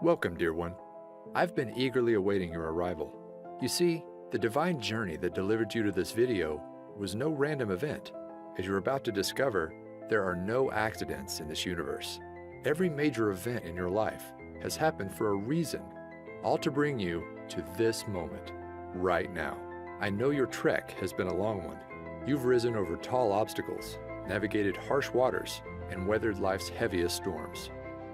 Welcome, dear one. I've been eagerly awaiting your arrival. You see, the divine journey that delivered you to this video was no random event. As you're about to discover, there are no accidents in this universe. Every major event in your life has happened for a reason, all to bring you to this moment, right now. I know your trek has been a long one. You've risen over tall obstacles, navigated harsh waters, and weathered life's heaviest storms.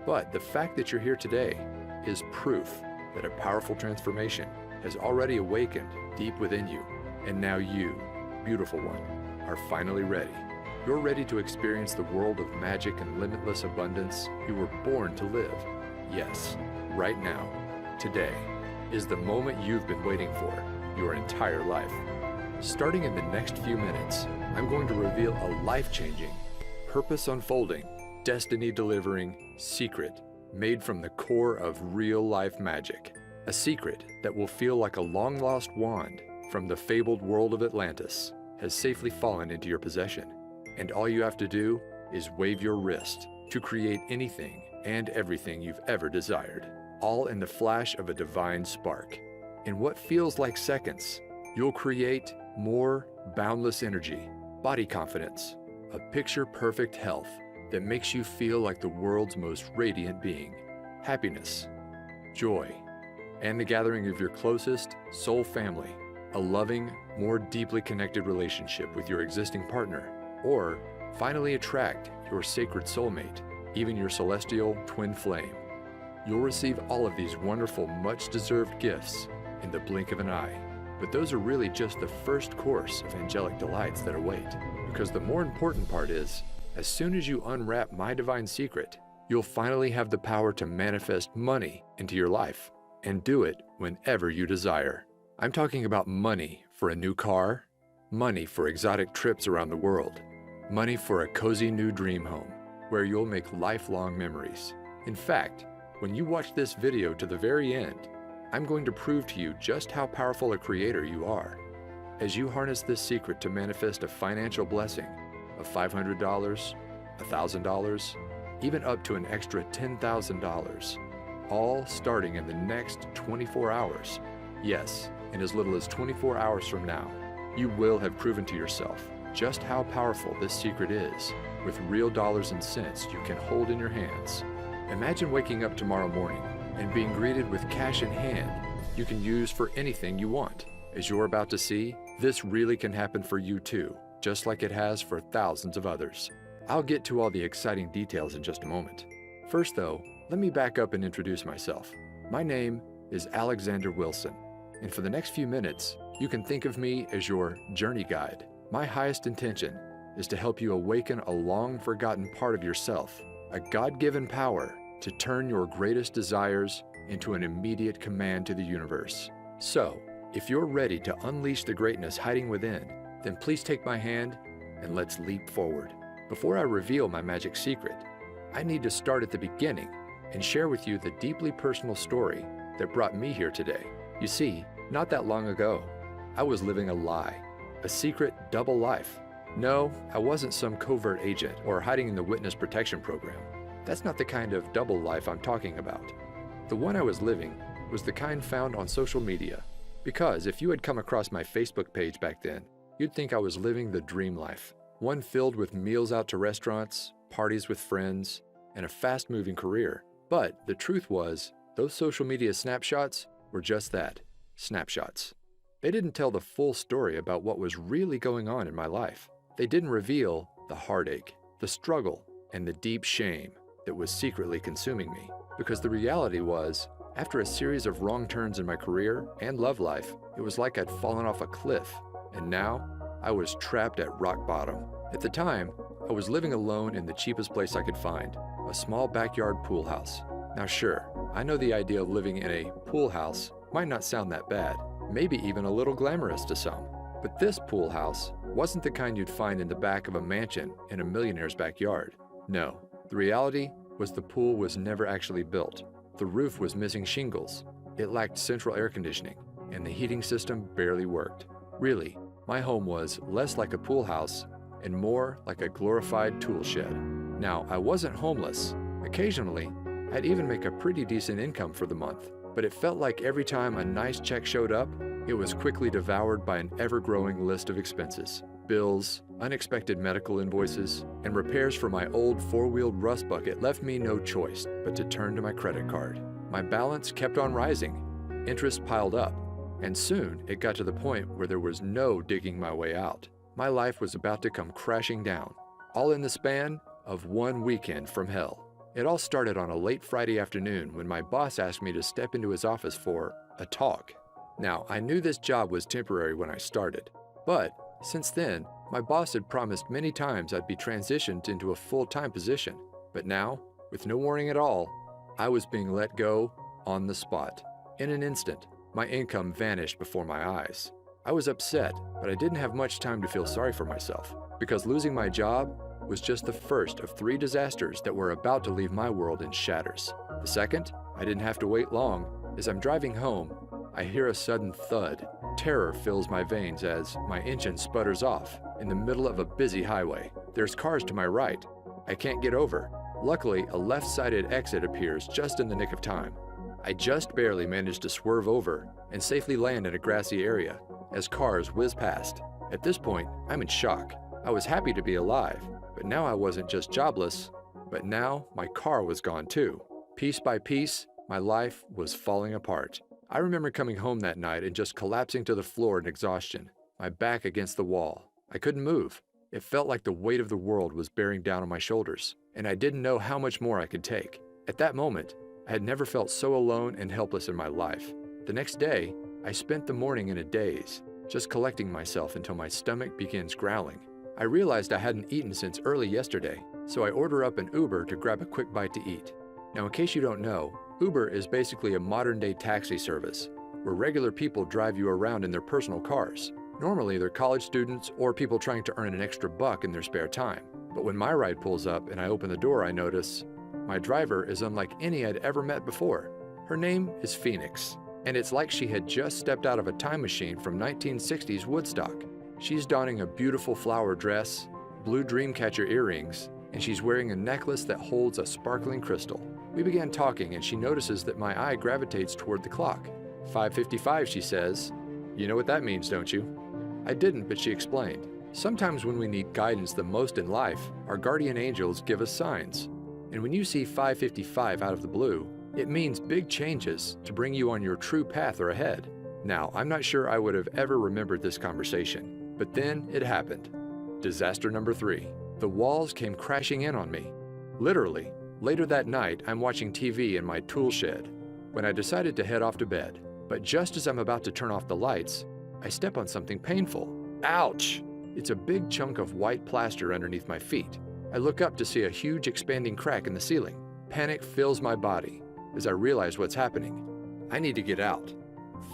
But the fact that you're here today is proof that a powerful transformation has already awakened deep within you. And now you, beautiful one, are finally ready. You're ready to experience the world of magic and limitless abundance you were born to live. Yes, right now, today, is the moment you've been waiting for your entire life. Starting in the next few minutes, I'm going to reveal a life-changing, purpose-unfolding, destiny-delivering secret made from the core of real-life magic. A secret that will feel like a long-lost wand from the fabled world of Atlantis has safely fallen into your possession. And all you have to do is wave your wrist to create anything and everything you've ever desired, all in the flash of a divine spark. In what feels like seconds, you'll create more boundless energy, body confidence, a picture-perfect health that makes you feel like the world's most radiant being, happiness, joy, and the gathering of your closest soul family, a loving, more deeply connected relationship with your existing partner, or finally attract your sacred soulmate, even your celestial twin flame. You'll receive all of these wonderful, much-deserved gifts in the blink of an eye. But those are really just the first course of angelic delights that await, because the more important part is, as soon as you unwrap my divine secret, you'll finally have the power to manifest money into your life, and do it whenever you desire. I'm talking about money for a new car, money for exotic trips around the world, money for a cozy new dream home, where you'll make lifelong memories. In fact, when you watch this video to the very end, I'm going to prove to you just how powerful a creator you are. As you harness this secret to manifest a financial blessing of $500, $1,000, even up to an extra $10,000, all starting in the next 24 hours. Yes, in as little as 24 hours from now, you will have proven to yourself just how powerful this secret is, with real dollars and cents you can hold in your hands. Imagine waking up tomorrow morning and being greeted with cash in hand you can use for anything you want. As you're about to see, this really can happen for you too, just like it has for thousands of others. I'll get to all the exciting details in just a moment. First though, let me back up and introduce myself. My name is Alexander Wilson, and for the next few minutes, you can think of me as your journey guide. My highest intention is to help you awaken a long-forgotten part of yourself, a God-given power to turn your greatest desires into an immediate command to the universe. So, if you're ready to unleash the greatness hiding within, then please take my hand and let's leap forward. Before I reveal my magic secret, I need to start at the beginning and share with you the deeply personal story that brought me here today. You see, not that long ago, I was living a lie, a secret double life. No, I wasn't some covert agent or hiding in the witness protection program. That's not the kind of double life I'm talking about. The one I was living was the kind found on social media, because if you had come across my Facebook page back then, you'd think I was living the dream life, one filled with meals out to restaurants, parties with friends, and a fast-moving career. But the truth was, those social media snapshots were just that, snapshots. They didn't tell the full story about what was really going on in my life. They didn't reveal the heartache, the struggle, and the deep shame that was secretly consuming me. Because the reality was, after a series of wrong turns in my career and love life, it was like I'd fallen off a cliff, and now I was trapped at rock bottom. At the time, I was living alone in the cheapest place I could find, a small backyard pool house. Now sure, I know the idea of living in a pool house might not sound that bad, maybe even a little glamorous to some. But this pool house wasn't the kind you'd find in the back of a mansion in a millionaire's backyard. No, the reality was the pool was never actually built. The roof was missing shingles, it lacked central air conditioning, and the heating system barely worked. Really, my home was less like a pool house and more like a glorified tool shed. Now, I wasn't homeless. Occasionally, I'd even make a pretty decent income for the month, but it felt like every time a nice check showed up, it was quickly devoured by an ever-growing list of expenses. Bills, unexpected medical invoices, and repairs for my old four-wheeled rust bucket left me no choice but to turn to my credit card. My balance kept on rising, interest piled up, and soon it got to the point where there was no digging my way out. My life was about to come crashing down, all in the span of one weekend from hell. It all started on a late Friday afternoon when my boss asked me to step into his office for a talk. Now, I knew this job was temporary when I started, but since then, my boss had promised many times I'd be transitioned into a full-time position. But now, with no warning at all, I was being let go on the spot. In an instant, my income vanished before my eyes. I was upset, but I didn't have much time to feel sorry for myself, because losing my job was just the first of 3 disasters that were about to leave my world in shatters. The second, I didn't have to wait long. As I'm driving home, I hear a sudden thud. Terror fills my veins as my engine sputters off in the middle of a busy highway. There's cars to my right. I can't get over. Luckily, a left-sided exit appears just in the nick of time. I just barely managed to swerve over and safely land in a grassy area as cars whiz past. At this point, I'm in shock. I was happy to be alive, but now I wasn't just jobless, but now my car was gone too. Piece by piece, my life was falling apart. I remember coming home that night and just collapsing to the floor in exhaustion, my back against the wall. I couldn't move. It felt like the weight of the world was bearing down on my shoulders, and I didn't know how much more I could take. At that moment, I had never felt so alone and helpless in my life. The next day, I spent the morning in a daze, just collecting myself until my stomach begins growling. I realized I hadn't eaten since early yesterday, so I order up an Uber to grab a quick bite to eat. Now, in case you don't know, Uber is basically a modern-day taxi service, where regular people drive you around in their personal cars. Normally, they're college students or people trying to earn an extra buck in their spare time. But when my ride pulls up and I open the door, I notice my driver is unlike any I'd ever met before. Her name is Phoenix, and it's like she had just stepped out of a time machine from 1960s Woodstock. She's donning a beautiful flower dress, blue dreamcatcher earrings, and she's wearing a necklace that holds a sparkling crystal. We began talking, and she notices that my eye gravitates toward the clock. 5:55, she says. You know what that means, don't you? I didn't, but she explained. Sometimes when we need guidance the most in life, our guardian angels give us signs. And when you see 5:55 out of the blue, it means big changes to bring you on your true path or ahead. Now, I'm not sure I would have ever remembered this conversation, but then it happened. Disaster number 3. The walls came crashing in on me. Literally. Later that night, I'm watching TV in my tool shed when I decided to head off to bed. But just as I'm about to turn off the lights, I step on something painful. Ouch! It's a big chunk of white plaster underneath my feet. I look up to see a huge expanding crack in the ceiling. Panic fills my body as I realize what's happening. I need to get out.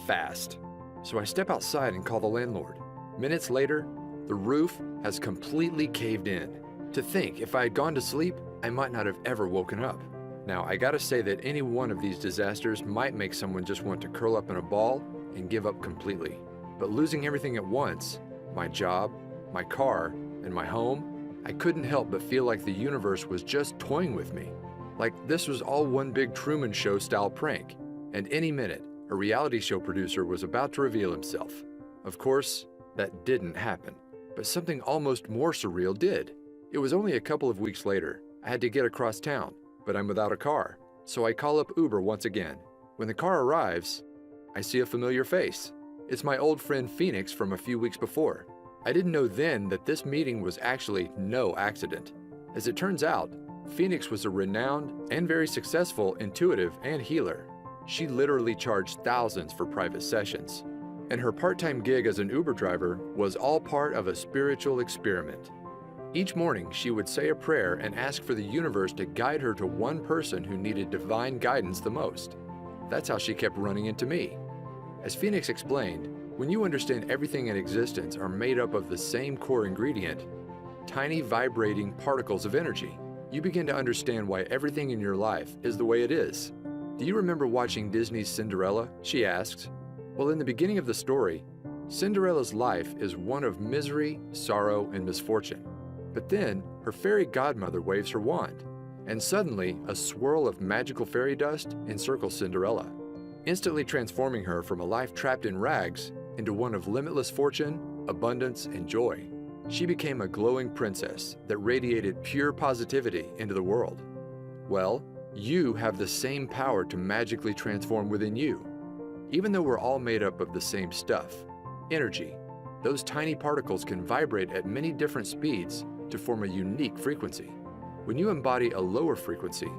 Fast. So I step outside and call the landlord. Minutes later, the roof has completely caved in. To think, if I had gone to sleep, I might not have ever woken up. Now, I gotta say that any one of these disasters might make someone just want to curl up in a ball and give up completely. But losing everything at once, my job, my car, and my home, I couldn't help but feel like the universe was just toying with me. Like this was all one big Truman Show style prank, and any minute, a reality show producer was about to reveal himself. Of course, that didn't happen, but something almost more surreal did. It was only a couple of weeks later. I had to get across town, but I'm without a car, so I call up Uber once again. When the car arrives, I see a familiar face. It's my old friend Phoenix from a few weeks before. I didn't know then that this meeting was actually no accident. As it turns out, Phoenix was a renowned and very successful intuitive and healer. She literally charged thousands for private sessions. And her part-time gig as an Uber driver was all part of a spiritual experiment. Each morning, she would say a prayer and ask for the universe to guide her to one person who needed divine guidance the most. That's how she kept running into me. As Phoenix explained, when you understand everything in existence are made up of the same core ingredient, tiny vibrating particles of energy, you begin to understand why everything in your life is the way it is. Do you remember watching Disney's Cinderella? She asks. Well, in the beginning of the story, Cinderella's life is one of misery, sorrow, and misfortune. But then, her fairy godmother waves her wand, And suddenly, a swirl of magical fairy dust encircles Cinderella, instantly transforming her from a life trapped in rags into one of limitless fortune, abundance, and joy. She became a glowing princess that radiated pure positivity into the world. Well, you have the same power to magically transform within you. Even though we're all made up of the same stuff, energy, those tiny particles can vibrate at many different speeds to form a unique frequency. When you embody a lower frequency,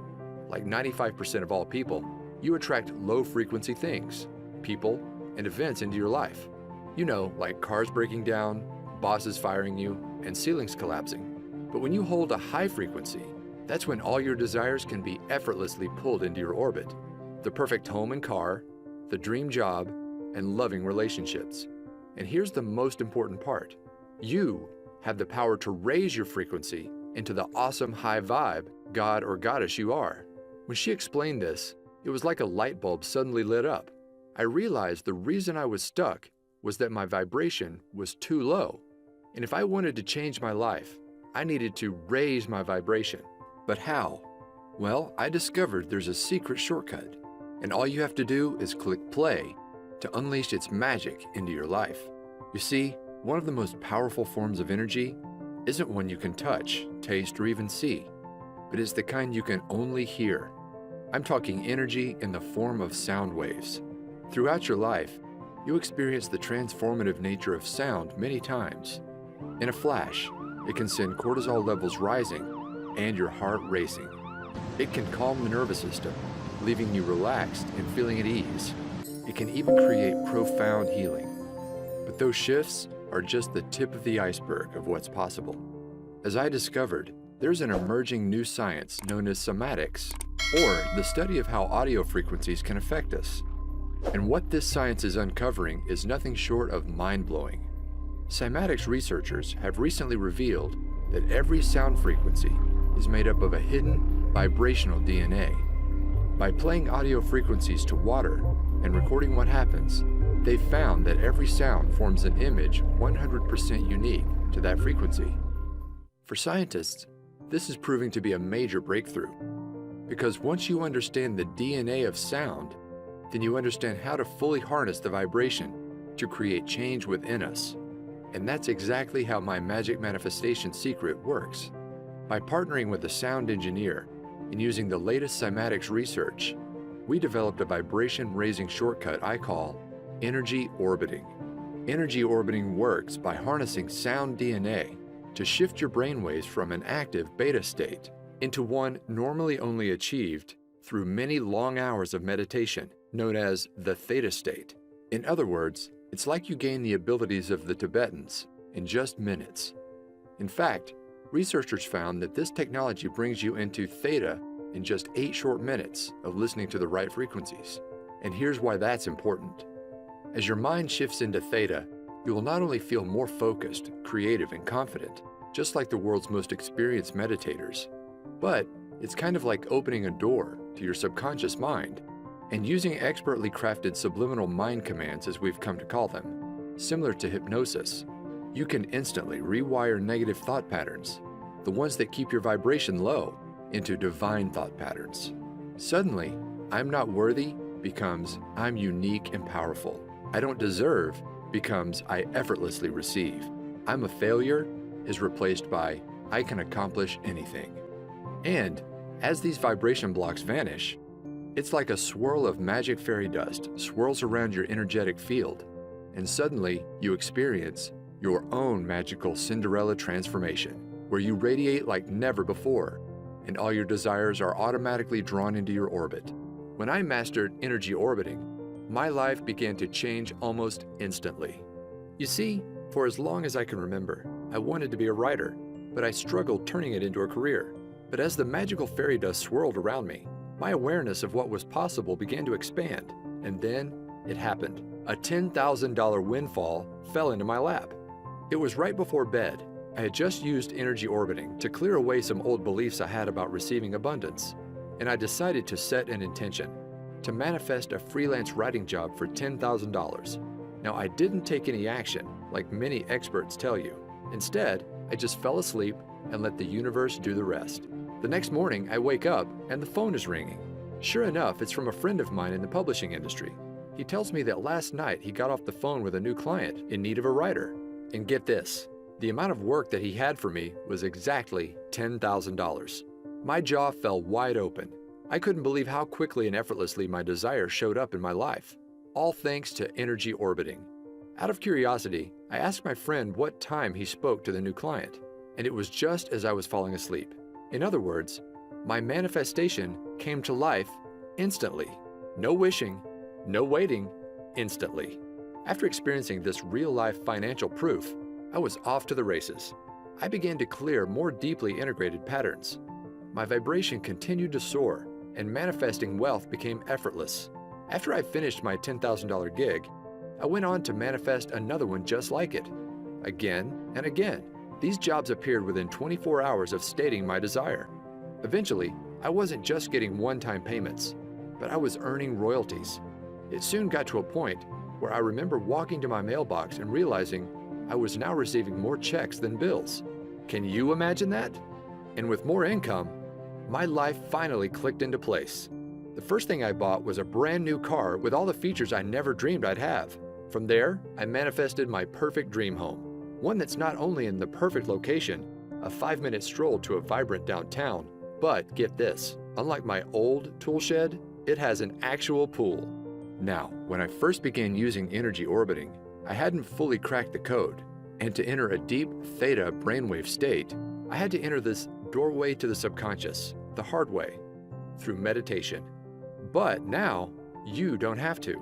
like 95% of all people, you attract low-frequency things, people, and events into your life. You know, like cars breaking down, bosses firing you, and ceilings collapsing. But when you hold a high frequency, that's when all your desires can be effortlessly pulled into your orbit. The perfect home and car, the dream job, and loving relationships. And here's the most important part. You have the power to raise your frequency into the awesome high vibe god or goddess you are. When she explained this, it was like a light bulb suddenly lit up. I realized the reason I was stuck was that my vibration was too low. And if I wanted to change my life, I needed to raise my vibration. But how? Well, I discovered there's a secret shortcut. And all you have to do is click play to unleash its magic into your life. You see, one of the most powerful forms of energy isn't one you can touch, taste, or even see, but is the kind you can only hear. I'm talking energy in the form of sound waves. Throughout your life, you experience the transformative nature of sound many times. In a flash, it can send cortisol levels rising and your heart racing. It can calm the nervous system, leaving you relaxed and feeling at ease. It can even create profound healing. But those shifts are just the tip of the iceberg of what's possible. As I discovered, there's an emerging new science known as somatics, or the study of how audio frequencies can affect us. And what this science is uncovering is nothing short of mind-blowing. Cymatics researchers have recently revealed that every sound frequency is made up of a hidden vibrational DNA. By playing audio frequencies to water and recording what happens, they found that every sound forms an image 100% unique to that frequency. For scientists, this is proving to be a major breakthrough, because once you understand the DNA of sound, then you understand how to fully harness the vibration to create change within us. And that's exactly how my magic manifestation secret works. By partnering with a sound engineer and using the latest cymatics research, we developed a vibration-raising shortcut I call energy orbiting. Energy orbiting works by harnessing sound DNA to shift your brainwaves from an active beta state into one normally only achieved through many long hours of meditation, known as the theta state. In other words, it's like you gain the abilities of the Tibetans in just minutes. In fact, researchers found that this technology brings you into theta in just 8 short minutes of listening to the right frequencies. And here's why that's important. As your mind shifts into theta, you will not only feel more focused, creative, and confident, just like the world's most experienced meditators, but it's kind of like opening a door to your subconscious mind and using expertly crafted subliminal mind commands, as we've come to call them. Similar to hypnosis, you can instantly rewire negative thought patterns, the ones that keep your vibration low, into divine thought patterns. Suddenly, I'm not worthy becomes I'm unique and powerful. I don't deserve becomes I effortlessly receive. I'm a failure is replaced by I can accomplish anything. And as these vibration blocks vanish, it's like a swirl of magic fairy dust swirls around your energetic field, and suddenly you experience your own magical Cinderella transformation, where you radiate like never before, and all your desires are automatically drawn into your orbit. When I mastered energy orbiting, my life began to change almost instantly. You see, for as long as I can remember, I wanted to be a writer, but I struggled turning it into a career. But as the magical fairy dust swirled around me, my awareness of what was possible began to expand, and then it happened. A $10,000 windfall fell into my lap. It was right before bed. I had just used energy orbiting to clear away some old beliefs I had about receiving abundance, and I decided to set an intention to manifest a freelance writing job for $10,000. Now, I didn't take any action, like many experts tell you. Instead, I just fell asleep and let the universe do the rest. The next morning, I wake up and the phone is ringing. Sure enough, it's from a friend of mine in the publishing industry. He tells me that last night he got off the phone with a new client in need of a writer. And get this, the amount of work that he had for me was exactly $10,000. My jaw fell wide open. I couldn't believe how quickly and effortlessly my desire showed up in my life, all thanks to energy orbiting. Out of curiosity, I asked my friend what time he spoke to the new client, and it was just as I was falling asleep. In other words, my manifestation came to life instantly. No wishing, no waiting, instantly. After experiencing this real-life financial proof, I was off to the races. I began to clear more deeply integrated patterns. My vibration continued to soar, and manifesting wealth became effortless. After I finished my $10,000 gig, I went on to manifest another one just like it. Again and again, these jobs appeared within 24 hours of stating my desire. Eventually, I wasn't just getting one-time payments, but I was earning royalties. It soon got to a point where I remember walking to my mailbox and realizing I was now receiving more checks than bills. Can you imagine that? And with more income, my life finally clicked into place. The first thing I bought was a brand new car with all the features I never dreamed I'd have. From there, I manifested my perfect dream home. One that's not only in the perfect location, a 5-minute stroll to a vibrant downtown, but get this, unlike my old tool shed, it has an actual pool. Now, when I first began using energy orbiting, I hadn't fully cracked the code, and to enter a deep theta brainwave state, I had to enter this doorway to the subconscious, the hard way, through meditation. But now, you don't have to.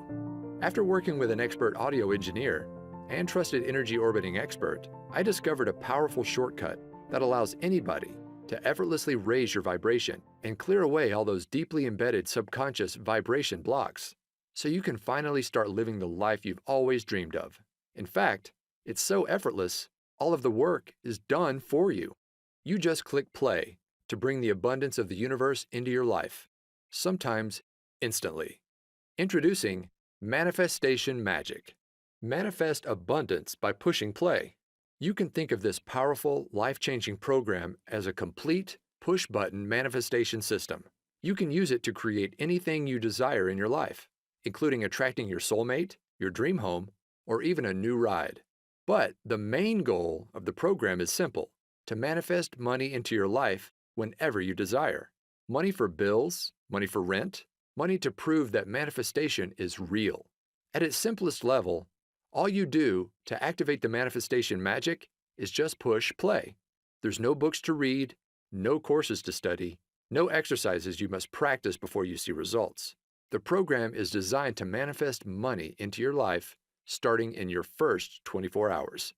After working with an expert audio engineer and trusted energy orbiting expert, I discovered a powerful shortcut that allows anybody to effortlessly raise your vibration and clear away all those deeply embedded subconscious vibration blocks, so you can finally start living the life you've always dreamed of. In fact, it's so effortless, all of the work is done for you. You just click play to bring the abundance of the universe into your life, sometimes instantly. Introducing Manifestation Magic. Manifest abundance by pushing play. You can think of this powerful, life-changing program as a complete push-button manifestation system. You can use it to create anything you desire in your life, including attracting your soulmate, your dream home, or even a new ride. But the main goal of the program is simple: to manifest money into your life whenever you desire. Money for bills, money for rent, money to prove that manifestation is real. At its simplest level, all you do to activate the manifestation magic is just push play. There's no books to read, no courses to study, no exercises you must practice before you see results. The program is designed to manifest money into your life starting in your first 24 hours.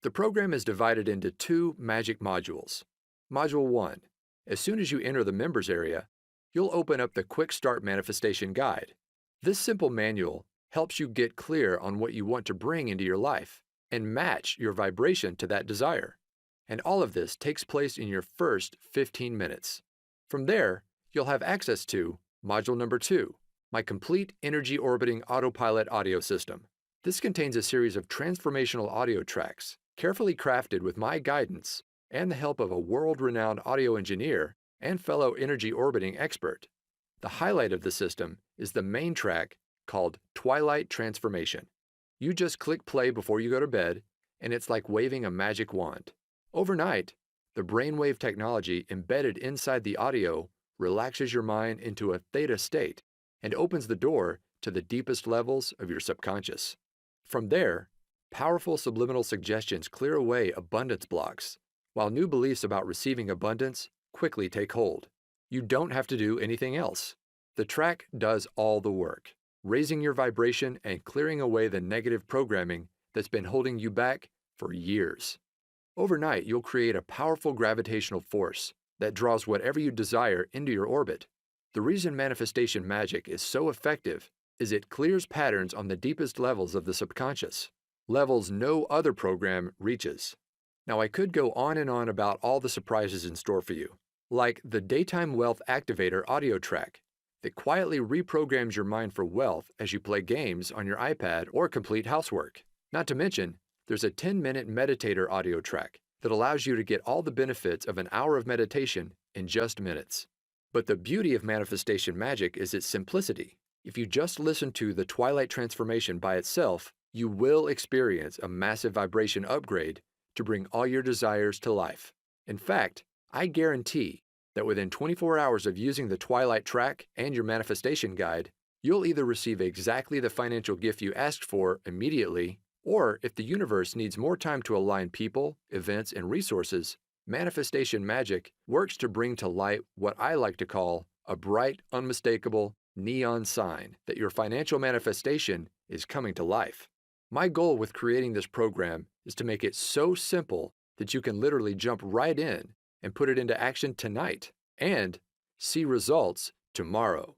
The program is divided into 2 magic modules. Module 1. As soon as you enter the members area, you'll open up the Quick Start Manifestation Guide. This simple manual helps you get clear on what you want to bring into your life and match your vibration to that desire. And all of this takes place in your first 15 minutes. From there, you'll have access to Module number 2, my complete energy orbiting autopilot audio system. This contains a series of transformational audio tracks, carefully crafted with my guidance and the help of a world-renowned audio engineer and fellow energy orbiting expert. The highlight of the system is the main track called Twilight Transformation. You just click play before you go to bed, and it's like waving a magic wand. Overnight, the brainwave technology embedded inside the audio relaxes your mind into a theta state and opens the door to the deepest levels of your subconscious. From there, powerful subliminal suggestions clear away abundance blocks, while new beliefs about receiving abundance quickly take hold. You don't have to do anything else. The track does all the work, raising your vibration and clearing away the negative programming that's been holding you back for years. Overnight, you'll create a powerful gravitational force that draws whatever you desire into your orbit. The reason manifestation magic is so effective is it clears patterns on the deepest levels of the subconscious, levels no other program reaches. Now, I could go on and on about all the surprises in store for you, like the Daytime Wealth Activator audio track that quietly reprograms your mind for wealth as you play games on your iPad or complete housework. Not to mention, there's a 10-minute meditator audio track that allows you to get all the benefits of an hour of meditation in just minutes. But the beauty of manifestation magic is its simplicity. If you just listen to the Twilight Transformation by itself, you will experience a massive vibration upgrade to bring all your desires to life. In fact, I guarantee that within 24 hours of using the Twilight track and your manifestation guide, you'll either receive exactly the financial gift you asked for immediately, or if the universe needs more time to align people, events, and resources, manifestation magic works to bring to light what I like to call a bright, unmistakable neon sign that your financial manifestation is coming to life. My goal with creating this program is to make it so simple that you can literally jump right in and put it into action tonight and see results tomorrow.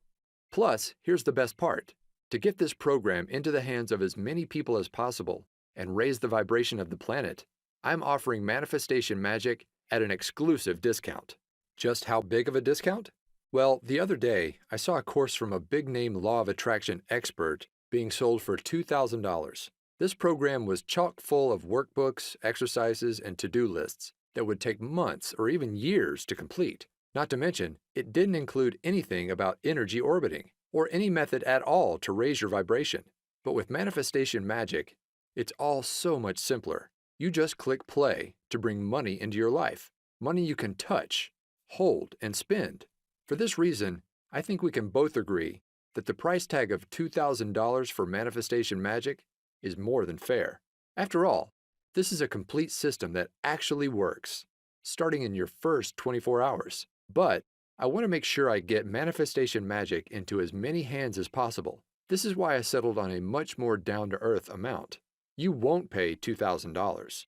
Plus, here's the best part. To get this program into the hands of as many people as possible and raise the vibration of the planet, I'm offering manifestation magic at an exclusive discount. Just how big of a discount? Well, the other day, I saw a course from a big-name law of attraction expert being sold for $2,000. This program was chock full of workbooks, exercises, and to-do lists that would take months or even years to complete. Not to mention, it didn't include anything about energy orbiting or any method at all to raise your vibration. But with manifestation magic, it's all so much simpler. You just click play to bring money into your life, money you can touch, hold, and spend. For this reason, I think we can both agree that the price tag of $2,000 for manifestation magic is more than fair. After all, this is a complete system that actually works, starting in your first 24 hours. But I want to make sure I get manifestation magic into as many hands as possible. This is why I settled on a much more down-to-earth amount. You won't pay $2,000,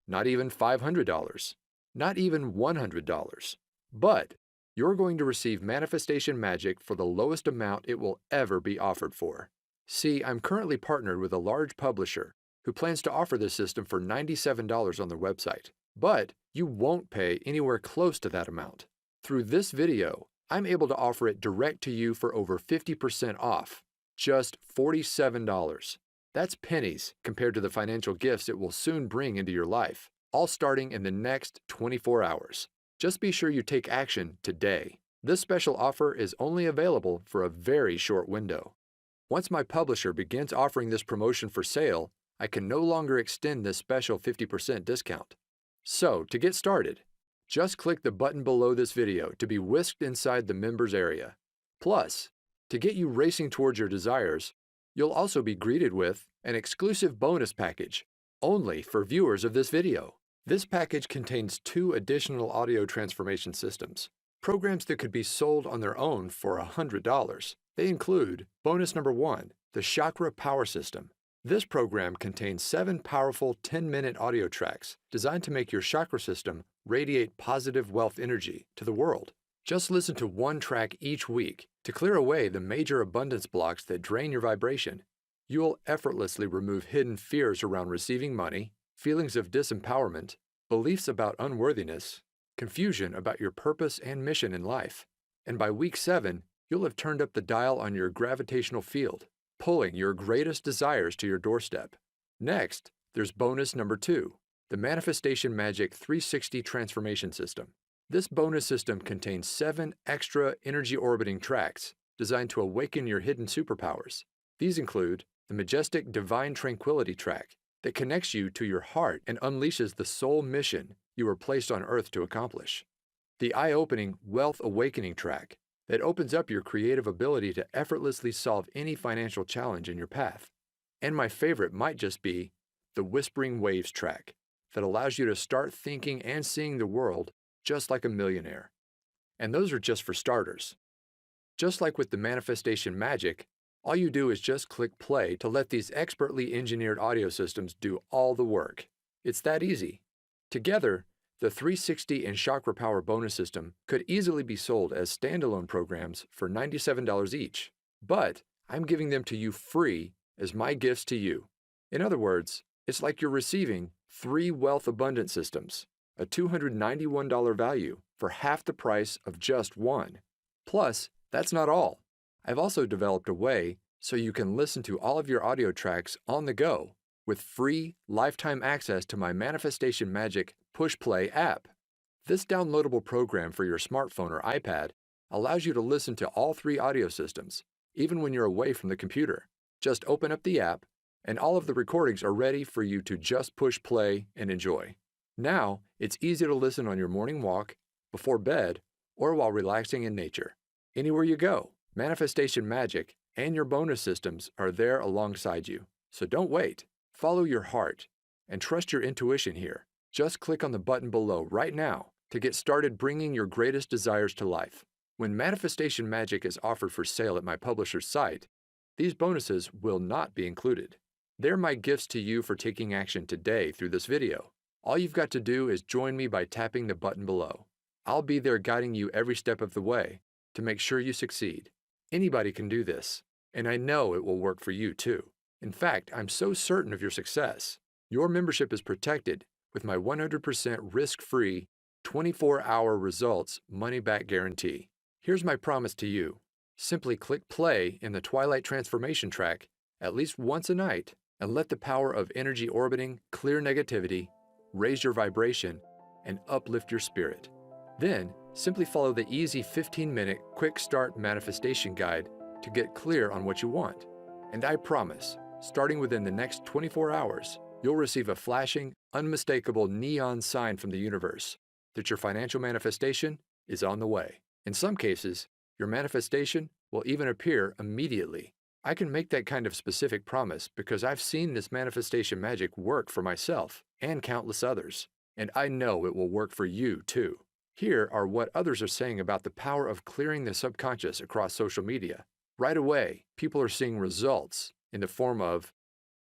not even $500, not even $100. But you're going to receive manifestation magic for the lowest amount it will ever be offered for. See, I'm currently partnered with a large publisher who plans to offer this system for $97 on their website. But you won't pay anywhere close to that amount. Through this video, I'm able to offer it direct to you for over 50% off, just $47. That's pennies compared to the financial gifts it will soon bring into your life, all starting in the next 24 hours. Just be sure you take action today. This special offer is only available for a very short window. Once my publisher begins offering this promotion for sale, I can no longer extend this special 50% discount. So, to get started, just click the button below this video to be whisked inside the members area. Plus, to get you racing towards your desires, you'll also be greeted with an exclusive bonus package, only for viewers of this video. This package contains 2 additional audio transformation systems, programs that could be sold on their own for $100. They include bonus number 1, the Chakra Power System. This program contains 7 powerful 10-minute audio tracks designed to make your chakra system radiate positive wealth energy to the world. Just listen to one track each week to clear away the major abundance blocks that drain your vibration. You'll effortlessly remove hidden fears around receiving money, feelings of disempowerment, beliefs about unworthiness, confusion about your purpose and mission in life. And by week 7, you'll have turned up the dial on your gravitational field, pulling your greatest desires to your doorstep. Next, there's bonus number 2, the Manifestation Magic 360 Transformation System. This bonus system contains 7 extra energy orbiting tracks designed to awaken your hidden superpowers. These include the majestic Divine Tranquility track that connects you to your heart and unleashes the soul mission you were placed on Earth to accomplish. The eye-opening Wealth Awakening track that opens up your creative ability to effortlessly solve any financial challenge in your path. And my favorite might just be the Whispering Waves track that allows you to start thinking and seeing the world just like a millionaire. And those are just for starters. Just like with the manifestation magic, all you do is just click play to let these expertly engineered audio systems do all the work. It's that easy. Together, the 360 and Chakra Power bonus system could easily be sold as standalone programs for $97 each, but I'm giving them to you free as my gifts to you. In other words, it's like you're receiving 3 wealth abundance systems, a $291 value for half the price of just one. Plus, that's not all. I've also developed a way so you can listen to all of your audio tracks on the go with free lifetime access to my Manifestation Magic Push Play app. This downloadable program for your smartphone or iPad allows you to listen to all three audio systems, even when you're away from the computer. Just open up the app, and all of the recordings are ready for you to just push play and enjoy. Now, it's easy to listen on your morning walk, before bed, or while relaxing in nature. Anywhere you go, Manifestation Magic and your bonus systems are there alongside you. So don't wait. Follow your heart and trust your intuition here. Just click on the button below right now to get started bringing your greatest desires to life. When Manifestation Magic is offered for sale at my publisher's site, these bonuses will not be included. They're my gifts to you for taking action today through this video. All you've got to do is join me by tapping the button below. I'll be there guiding you every step of the way to make sure you succeed. Anybody can do this, and I know it will work for you too. In fact, I'm so certain of your success. Your membership is protected with my 100% risk-free, 24-hour results money-back guarantee. Here's my promise to you. Simply click play in the Twilight Transformation track at least once a night and let the power of energy orbiting clear negativity, raise your vibration, and uplift your spirit. Then, simply follow the easy 15-minute quick start manifestation guide to get clear on what you want. And I promise, starting within the next 24 hours, you'll receive a flashing, unmistakable neon sign from the universe that your financial manifestation is on the way. In some cases, your manifestation will even appear immediately. I can make that kind of specific promise because I've seen this manifestation magic work for myself and countless others, and I know it will work for you too. Here are what others are saying about the power of clearing the subconscious across social media. Right away, people are seeing results in the form of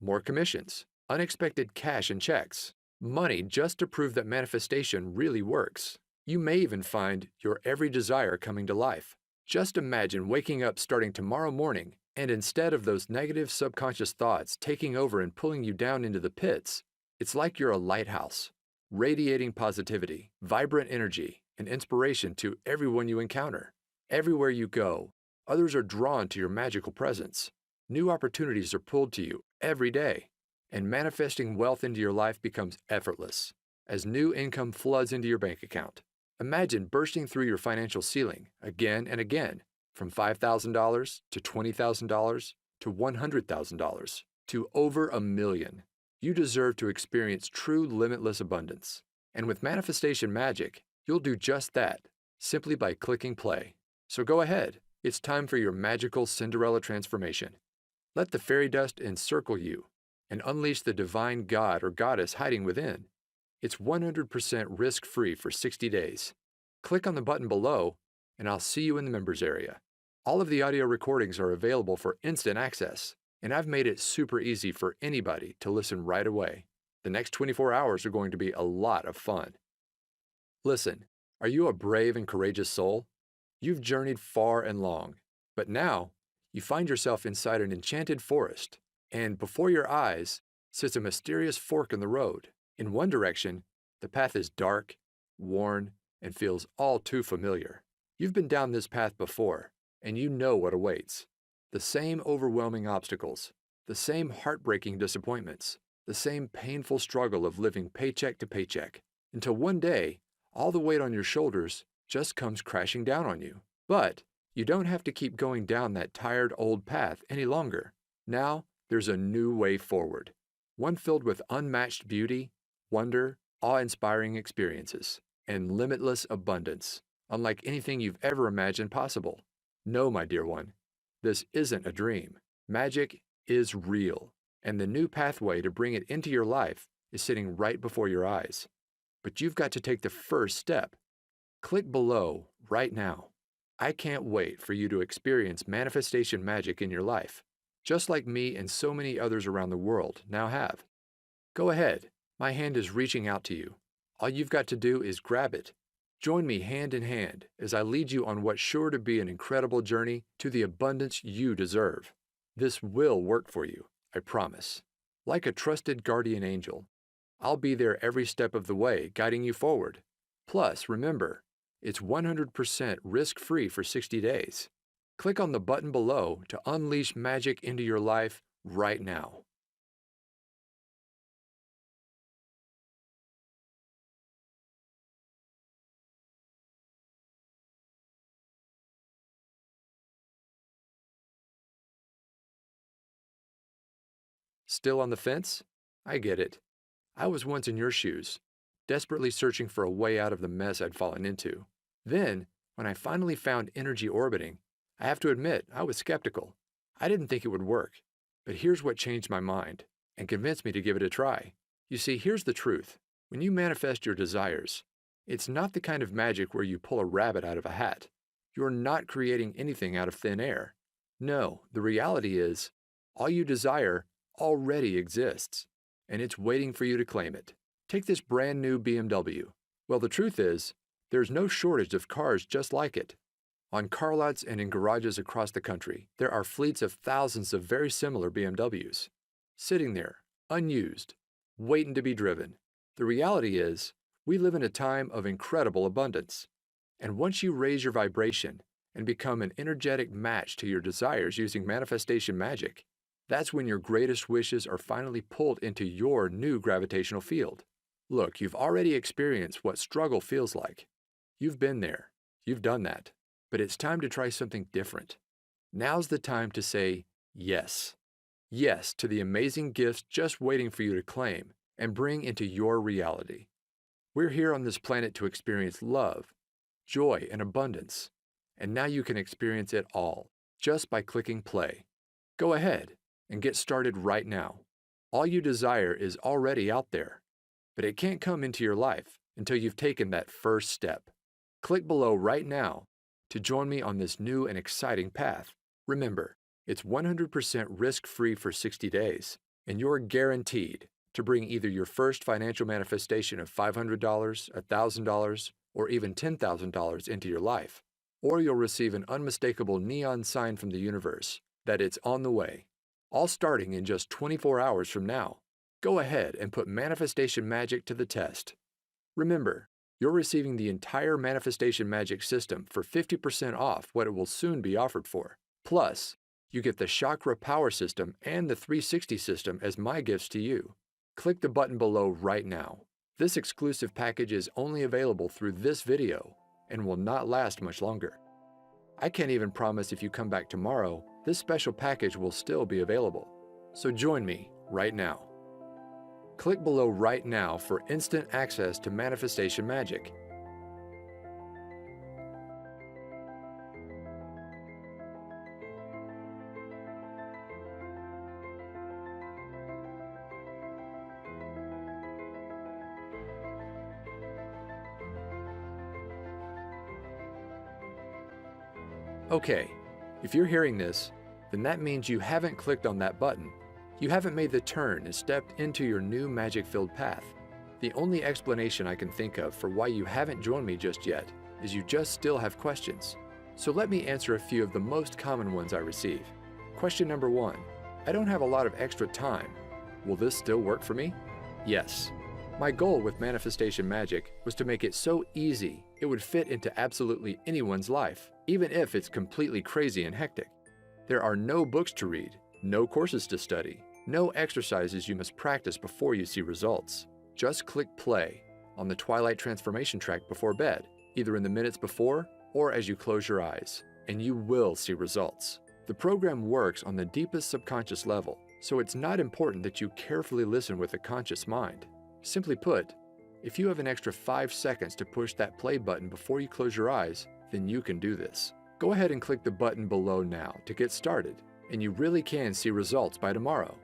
more commissions, unexpected cash and checks, money just to prove that manifestation really works. You may even find your every desire coming to life. Just imagine waking up starting tomorrow morning, and instead of those negative subconscious thoughts taking over and pulling you down into the pits, it's like you're a lighthouse, radiating positivity, vibrant energy, and inspiration to everyone you encounter. Everywhere you go, others are drawn to your magical presence. New opportunities are pulled to you every day, and manifesting wealth into your life becomes effortless as new income floods into your bank account. Imagine bursting through your financial ceiling again and again, from $5,000 to $20,000 to $100,000 to over $1 million. You deserve to experience true limitless abundance. And with Manifestation Magic, you'll do just that, simply by clicking play. So go ahead, it's time for your magical Cinderella transformation. Let the fairy dust encircle you and unleash the divine god or goddess hiding within. It's 100% risk-free for 60 days. Click on the button below, and I'll see you in the members area. All of the audio recordings are available for instant access, and I've made it super easy for anybody to listen right away. The next 24 hours are going to be a lot of fun. Listen, are you a brave and courageous soul? You've journeyed far and long, but now you find yourself inside an enchanted forest, and before your eyes sits a mysterious fork in the road. In one direction, the path is dark, worn, and feels all too familiar. You've been down this path before, and you know what awaits. The same overwhelming obstacles, the same heartbreaking disappointments, the same painful struggle of living paycheck to paycheck, until one day, all the weight on your shoulders just comes crashing down on you. But you don't have to keep going down that tired old path any longer. Now, there's a new way forward, one filled with unmatched beauty, wonder, awe-inspiring experiences, and limitless abundance, unlike anything you've ever imagined possible. No, my dear one, this isn't a dream. Magic is real, and the new pathway to bring it into your life is sitting right before your eyes. But you've got to take the first step. Click below right now. I can't wait for you to experience manifestation magic in your life, just like me and so many others around the world now have. Go ahead. My hand is reaching out to you. All you've got to do is grab it. Join me hand in hand as I lead you on what's sure to be an incredible journey to the abundance you deserve. This will work for you, I promise. Like a trusted guardian angel, I'll be there every step of the way, guiding you forward. Plus, remember, it's 100% risk-free for 60 days. Click on the button below to unleash magic into your life right now. Still on the fence? I get it. I was once in your shoes, desperately searching for a way out of the mess I'd fallen into. Then, when I finally found energy orbiting, I have to admit I was skeptical. I didn't think it would work. But here's what changed my mind and convinced me to give it a try. You see, here's the truth. When you manifest your desires, it's not the kind of magic where you pull a rabbit out of a hat. You're not creating anything out of thin air. No, the reality is, all you desire already exists, and it's waiting for you to claim it. Take this brand new BMW. Well, the truth is, there's no shortage of cars just like it. On car lots and in garages across the country, there are fleets of thousands of very similar BMWs, sitting there, unused, waiting to be driven. The reality is, we live in a time of incredible abundance. And once you raise your vibration and become an energetic match to your desires using manifestation magic, that's when your greatest wishes are finally pulled into your new gravitational field. Look, you've already experienced what struggle feels like. You've been there. You've done that. But it's time to try something different. Now's the time to say yes. Yes to the amazing gifts just waiting for you to claim and bring into your reality. We're here on this planet to experience love, joy, and abundance. And now you can experience it all just by clicking play. Go ahead and get started right now. All you desire is already out there, but it can't come into your life until you've taken that first step. Click below right now to join me on this new and exciting path. Remember, it's 100% risk-free for 60 days, and you're guaranteed to bring either your first financial manifestation of $500, $1,000, or even $10,000 into your life, or you'll receive an unmistakable neon sign from the universe that it's on the way, all starting in just 24 hours from now. Go ahead and put manifestation magic to the test. Remember, you're receiving the entire manifestation magic system for 50% off what it will soon be offered for. Plus, you get the chakra power system and the 360 system as my gifts to you. Click the button below right now. This exclusive package is only available through this video and will not last much longer. I can't even promise if you come back tomorrow, this special package will still be available. So join me right now. Click below right now for instant access to manifestation magic. Okay, if you're hearing this, then that means you haven't clicked on that button. You haven't made the turn and stepped into your new magic-filled path. The only explanation I can think of for why you haven't joined me just yet is you just still have questions. So let me answer a few of the most common ones I receive. Question number 1. I don't have a lot of extra time. Will this still work for me? Yes. My goal with manifestation magic was to make it so easy it would fit into absolutely anyone's life, even if it's completely crazy and hectic. There are no books to read, no courses to study, no exercises you must practice before you see results. Just click play on the Twilight Transformation track before bed, either in the minutes before or as you close your eyes, and you will see results. The program works on the deepest subconscious level, so it's not important that you carefully listen with a conscious mind. Simply put, if you have an extra 5 seconds to push that play button before you close your eyes, then you can do this. Go ahead and click the button below now to get started, and you really can see results by tomorrow.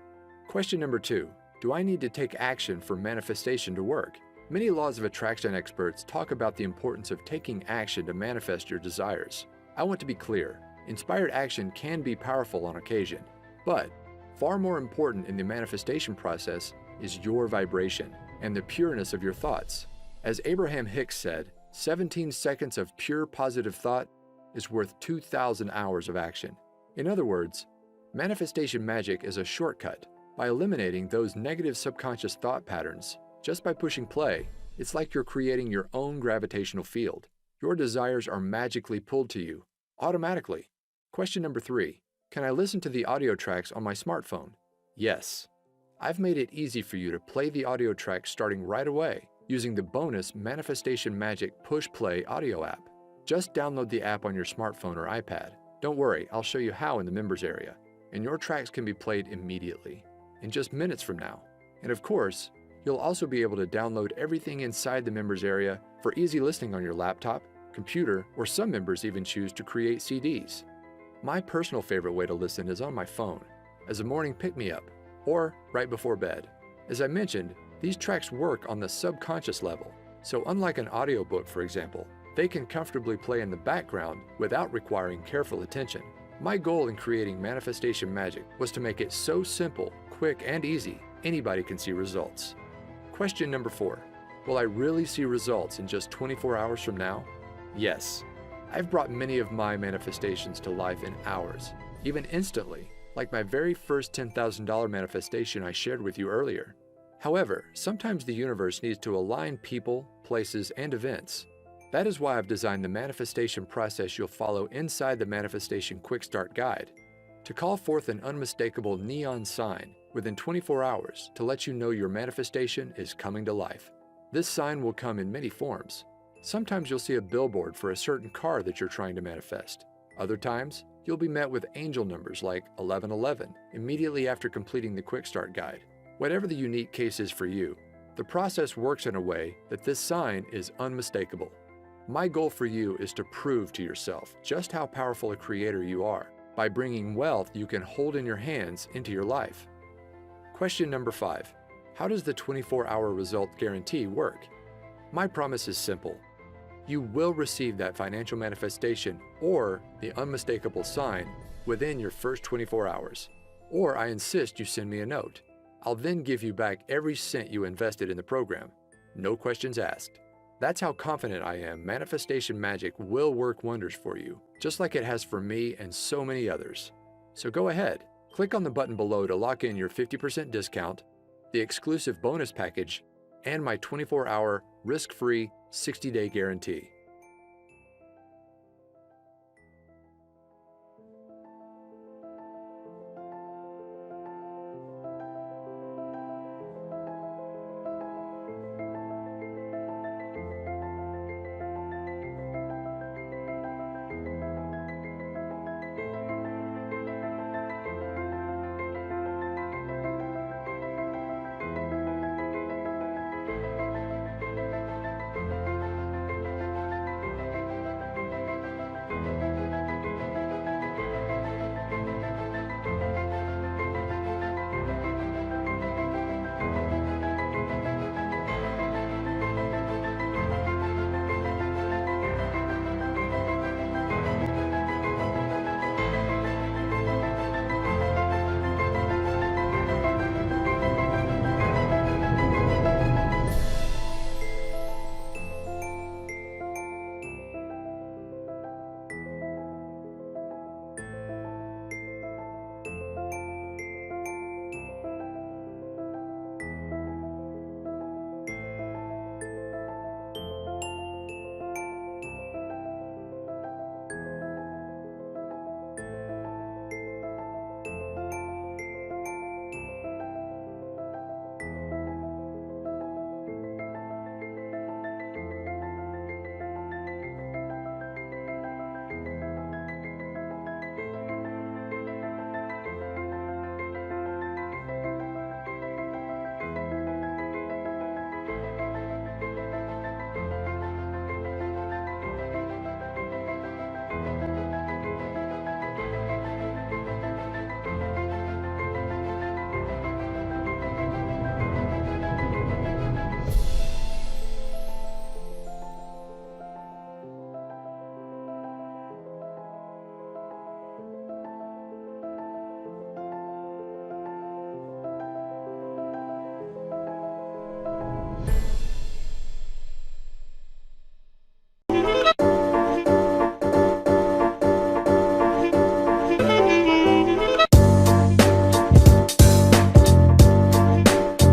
Question number 2. Do I need to take action for manifestation to work? Many laws of attraction experts talk about the importance of taking action to manifest your desires. I want to be clear, inspired action can be powerful on occasion, but far more important in the manifestation process is your vibration and the pureness of your thoughts. As Abraham Hicks said, 17 seconds of pure positive thought is worth 2,000 hours of action. In other words, manifestation magic is a shortcut. By eliminating those negative subconscious thought patterns, just by pushing play, it's like you're creating your own gravitational field. Your desires are magically pulled to you, automatically. Question number 3. Can I listen to the audio tracks on my smartphone? Yes. I've made it easy for you to play the audio tracks starting right away using the bonus Manifestation Magic Push Play audio app. Just download the app on your smartphone or iPad. Don't worry, I'll show you how in the members area, and your tracks can be played immediately. in just minutes from now. And of course, you'll also be able to download everything inside the members area for easy listening on your laptop, computer, or some members even choose to create CDs. My personal favorite way to listen is on my phone, as a morning pick-me-up, or right before bed. As I mentioned, these tracks work on the subconscious level, so unlike an audiobook, for example, they can comfortably play in the background without requiring careful attention. My goal in creating Manifestation Magic was to make it so simple, quick, and easy, anybody can see results. Question number 4. Will I really see results in just 24 hours from now? Yes. I've brought many of my manifestations to life in hours, even instantly, like my very first $10,000 manifestation I shared with you earlier. However, sometimes the universe needs to align people, places, and events. That is why I've designed the manifestation process you'll follow inside the Manifestation Quick Start Guide, to call forth an unmistakable neon sign within 24 hours to let you know your manifestation is coming to life. This sign will come in many forms. Sometimes you'll see a billboard for a certain car that you're trying to manifest. Other times, you'll be met with angel numbers like 1111 immediately after completing the Quick Start Guide. Whatever the unique case is for you, the process works in a way that this sign is unmistakable. My goal for you is to prove to yourself just how powerful a creator you are by bringing wealth you can hold in your hands into your life. Question number 5. How does the 24-hour result guarantee work? My promise is simple. You will receive that financial manifestation or the unmistakable sign within your first 24 hours. Or I insist you send me a note. I'll then give you back every cent you invested in the program. No questions asked. That's how confident I am Manifestation Magic will work wonders for you, just like it has for me and so many others. So go ahead, click on the button below to lock in your 50% discount, the exclusive bonus package, and my 24-hour risk-free 60-day guarantee.